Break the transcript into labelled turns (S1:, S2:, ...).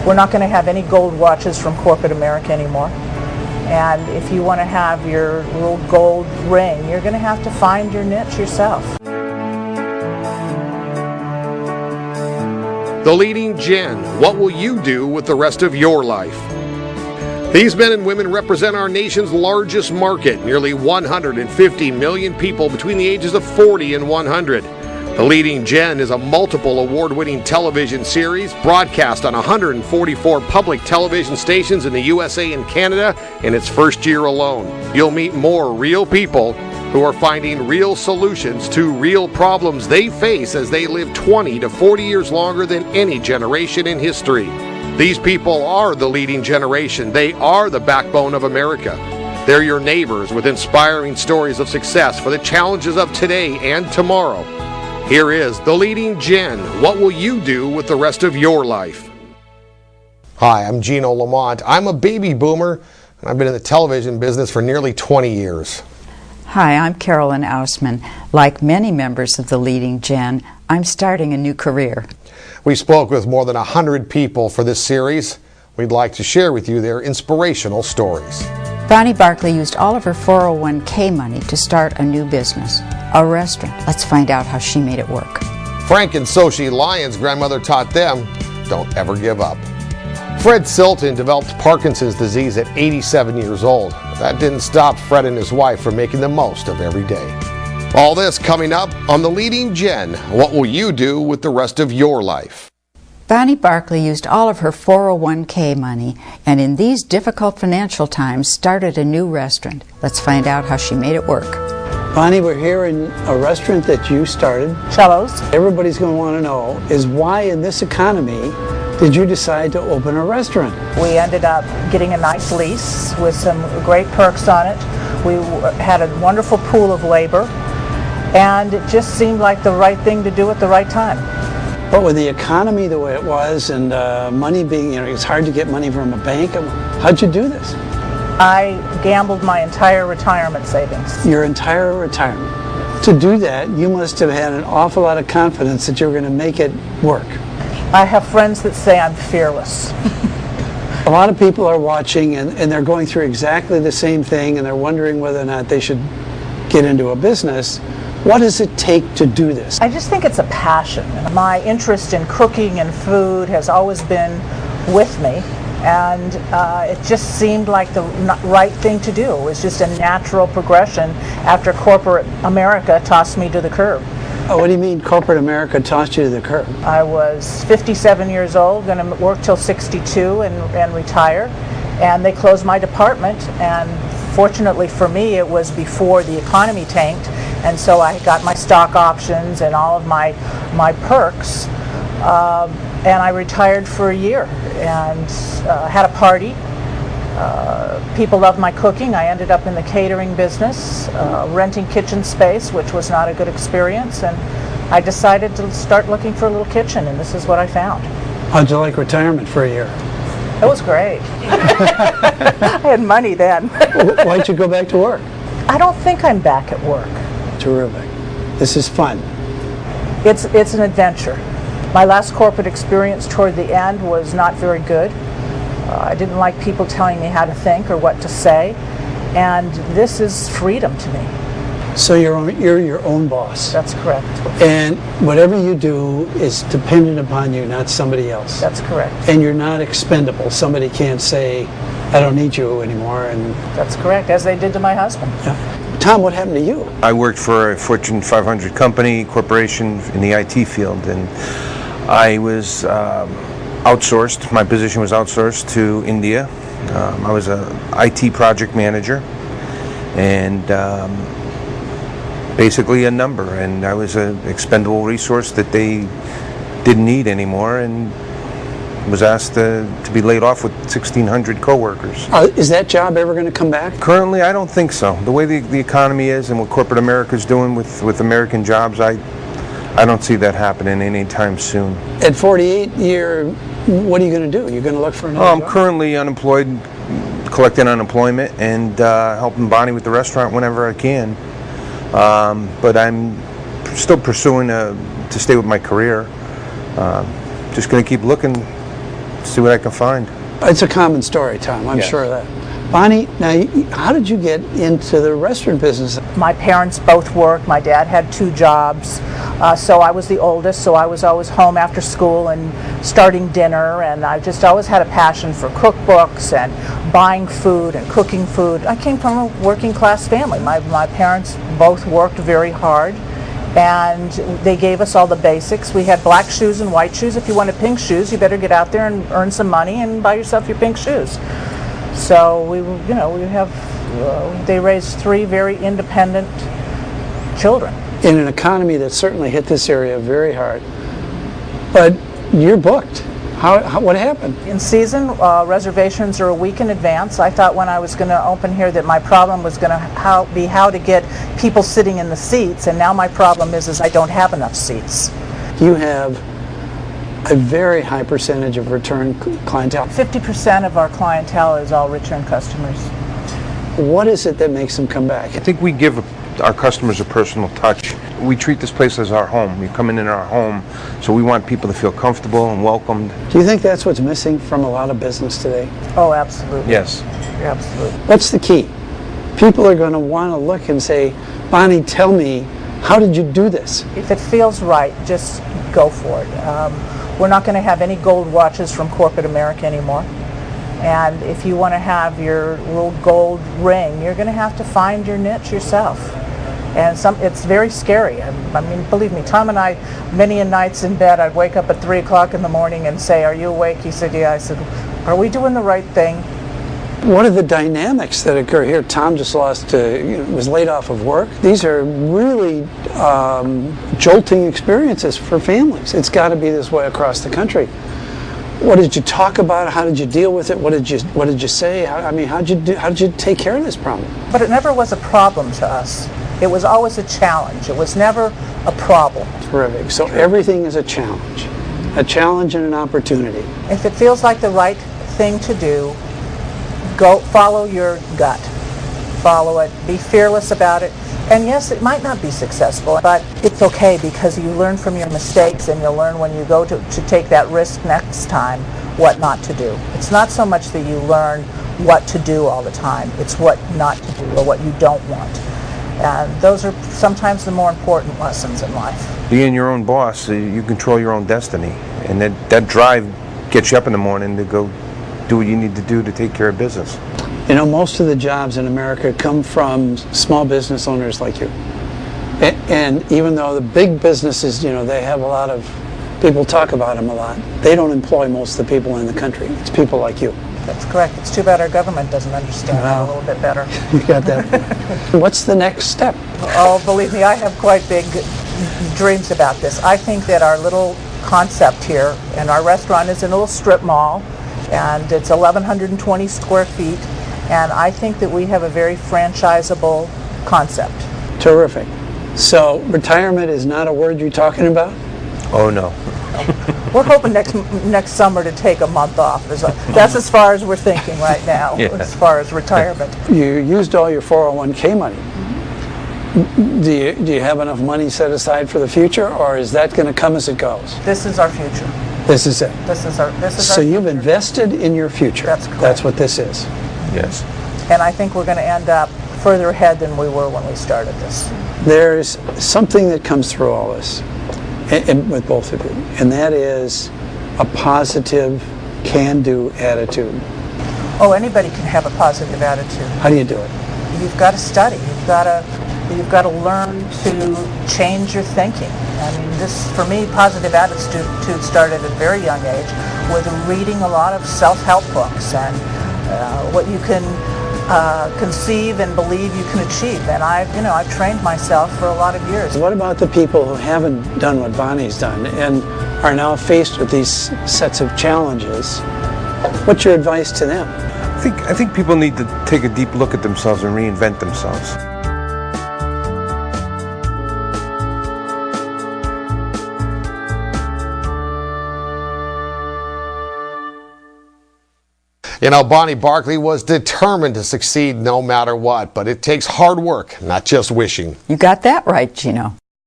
S1: We're not going to have any gold watches from corporate America anymore. And if you want to have your little gold ring, you're going to have to find your niche yourself.
S2: The Leading Gen. What will you do with the rest of your life? These men and women represent our nation's largest market, nearly 150 million people between the ages of 40 and 100. The Leading Gen is a multiple award-winning television series broadcast on 144 public television stations in the USA and Canada in its first year alone. You'll meet more real people who are finding real solutions to real problems they face as they live 20 to 40 years longer than any generation in history. These people are the leading generation. They are the backbone of America. They're your neighbors with inspiring stories of success for the challenges of today and tomorrow. Here is The Leading Gen. What will you do with the rest of your life? Hi, I'm Gino Lamont. I'm a baby boomer, and I've been in the television business for nearly 20 years.
S3: Hi, I'm Carolyn Ausman. Like many members of The Leading Gen, I'm starting a new career.
S2: We spoke with more than 100 people for this series. We'd like to share with you their inspirational stories.
S3: Bonnie Barkley used all of her 401k money to start a new business, a restaurant. Let's find out how she made it work.
S2: Frank and Sochi Lyons' grandmother taught them, don't ever give up. Fred Silton developed Parkinson's disease at 87 years old. That didn't stop Fred and his wife from making the most of every day. All this coming up on The Leading Gen. What will you do with the rest of your life?
S3: Bonnie Barkley used all of her 401k money and in these difficult financial times started a new restaurant. Let's find out how she made it work.
S4: Bonnie, we're here in a restaurant that you started.
S1: Cello's.
S4: Everybody's going to want to know is why in this economy did you decide to open a restaurant?
S1: We ended up getting a nice lease with some great perks on it. We had a wonderful pool of labor, and it just seemed like the right thing to do at the right time.
S4: But with the economy the way it was and money being, it's hard to get money from a bank. How'd you do this?
S1: I gambled my entire retirement savings.
S4: Your entire retirement. To do that, you must have had an awful lot of confidence that you were going to make it work.
S1: I have friends that say I'm fearless.
S4: A lot of people are watching and they're going through exactly the same thing and they're wondering whether or not they should get into a business. What does it take to do this?
S1: I just think it's a passion. My interest in cooking and food has always been with me, and it just seemed like the right thing to do. It was just a natural progression after corporate America tossed me to the curb.
S4: Oh, what do you mean corporate America tossed you to the curb?
S1: I was 57 years old, going to work till 62 and retire, and they closed my department, and fortunately for me it was before the economy tanked, and so I got my stock options and all of my perks, and I retired for a year and had a party. People loved my cooking. I ended up in the catering business, renting kitchen space, which was not a good experience, and I decided to start looking for a little kitchen, and this is what I found.
S4: How'd you like retirement for a year?
S1: It was great. I had money then.
S4: Why'd you go back to work?
S1: I don't think I'm back at work.
S4: Terrific. This is fun.
S1: It's an adventure. My last corporate experience toward the end was not very good. I didn't like people telling me how to think or what to say, and this is freedom to me.
S4: So you're your own boss.
S1: That's correct.
S4: And whatever you do is dependent upon you, not somebody else.
S1: That's correct.
S4: And you're not expendable. Somebody can't say, I don't need you anymore. And
S1: that's correct, as they did to my husband.
S4: Yeah. Tom, what happened to you?
S5: I worked for a Fortune 500 corporation in the IT field, and I was outsourced. My position was outsourced to India. I was a IT project manager, and basically a number, and I was an expendable resource that they didn't need anymore, and was asked to be laid off with 1,600 coworkers.
S4: Is that job ever going to come back?
S5: Currently, I don't think so. The way the economy is and what corporate America is doing with American jobs, I don't see that happening anytime soon.
S4: At 48, what are you going to do? You're going to look for another job?
S5: I'm currently unemployed, collecting unemployment, and helping Bonnie with the restaurant whenever I can. But I'm still pursuing to stay with my career. Just going to keep looking see what I can find.
S4: It's a common story, Tom. I'm
S5: Yes.
S4: sure of that. Bonnie, now, how did you get into the restaurant business?
S1: My parents both worked. My dad had 2 jobs, so I was the oldest, so I was always home after school and starting dinner, and I just always had a passion for cookbooks and buying food and cooking food. I came from a working class family. My parents both worked very hard, and they gave us all the basics. We had black shoes and white shoes. If you wanted pink shoes, you better get out there and earn some money and buy yourself your pink shoes. So they raised 3 very independent children.
S4: In an economy that certainly hit this area very hard. But you're booked. What happened?
S1: In season, reservations are a week in advance. I thought when I was going to open here that my problem was going to be how to get people sitting in the seats, and now my problem is I don't have enough seats.
S4: You have a very high percentage of return clientele.
S1: 50% of our clientele is all return customers.
S4: What is it that makes them come back?
S5: I think we give our customers a personal touch. We treat this place as our home. You come in our home, so we want people to feel comfortable and welcomed.
S4: Do you think that's what's missing from a lot of business today?
S1: Oh, absolutely.
S5: Yes.
S1: Absolutely.
S4: What's the key? People are going to want to look and say, Bonnie, tell me, how did you do this?
S1: If it feels right, just go for it. We're not going to have any gold watches from corporate America anymore. And if you want to have your little gold ring, you're going to have to find your niche yourself. And it's very scary. I mean, believe me, Tom and I, many a nights in bed, I'd wake up at 3 o'clock in the morning and say, "Are you awake?" He said, "Yeah." I said, "Are we doing the right thing?"
S4: What are the dynamics that occur here? Tom just was laid off of work. These are really jolting experiences for families. It's got to be this way across the country. What did you talk about? How did you deal with it? What did you say? How did you take care of this problem?
S1: But it never was a problem to us. It was always a challenge. It was never a problem.
S4: Terrific. So everything is a challenge and an opportunity.
S1: If it feels like the right thing to do, go follow your gut. Follow it. Be fearless about it. And yes, it might not be successful, but it's okay because you learn from your mistakes, and you'll learn when you go to take that risk next time what not to do. It's not so much that you learn what to do all the time. It's what not to do or what you don't want. And those are sometimes the more important lessons in life.
S5: Being your own boss, you control your own destiny. And that drive gets you up in the morning to go do what you need to do to take care of business.
S4: You know, most of the jobs in America come from small business owners like you. And even though the big businesses, they have a lot of, people talk about them a lot, they don't employ most of the people in the country. It's people like you.
S1: That's correct. It's too bad our government doesn't understand that a little bit better.
S4: You got that. What's the next step?
S1: Oh, believe me, I have quite big dreams about this. I think that our little concept here, and our restaurant is in a little strip mall, and it's 1,120 square feet, and I think that we have a very franchisable concept.
S4: Terrific. So retirement is not a word you're talking about?
S5: Oh, no.
S1: We're hoping next summer to take a month off. That's as far as we're thinking right now,
S5: Yeah.
S1: as far as retirement.
S4: You used all your 401k money. Do you have enough money set aside for the future, or is that going to come as it goes?
S1: This is our future.
S4: This is it.
S1: So
S4: you've
S1: future.
S4: invested in your future.
S1: That's correct.
S4: That's what this is.
S5: Yes.
S1: And I think we're going to end up further ahead than we were when we started this.
S4: There's something that comes through all this, and with both of you, and that is a positive, can-do attitude.
S1: Oh, anybody can have a positive attitude.
S4: How do you do it?
S1: You've got to study. You've got to learn to change your thinking. I mean, this, for me, positive attitude started at a very young age with reading a lot of self-help books and what you can conceive and believe you can achieve. And I've trained myself for a lot of years.
S4: What about the people who haven't done what Bonnie's done and are now faced with these sets of challenges? What's your advice to them?
S5: I think people need to take a deep look at themselves and reinvent themselves.
S2: You know, Bonnie Barkley was determined to succeed no matter what, but it takes hard work, not just wishing.
S3: You got that right, Gino.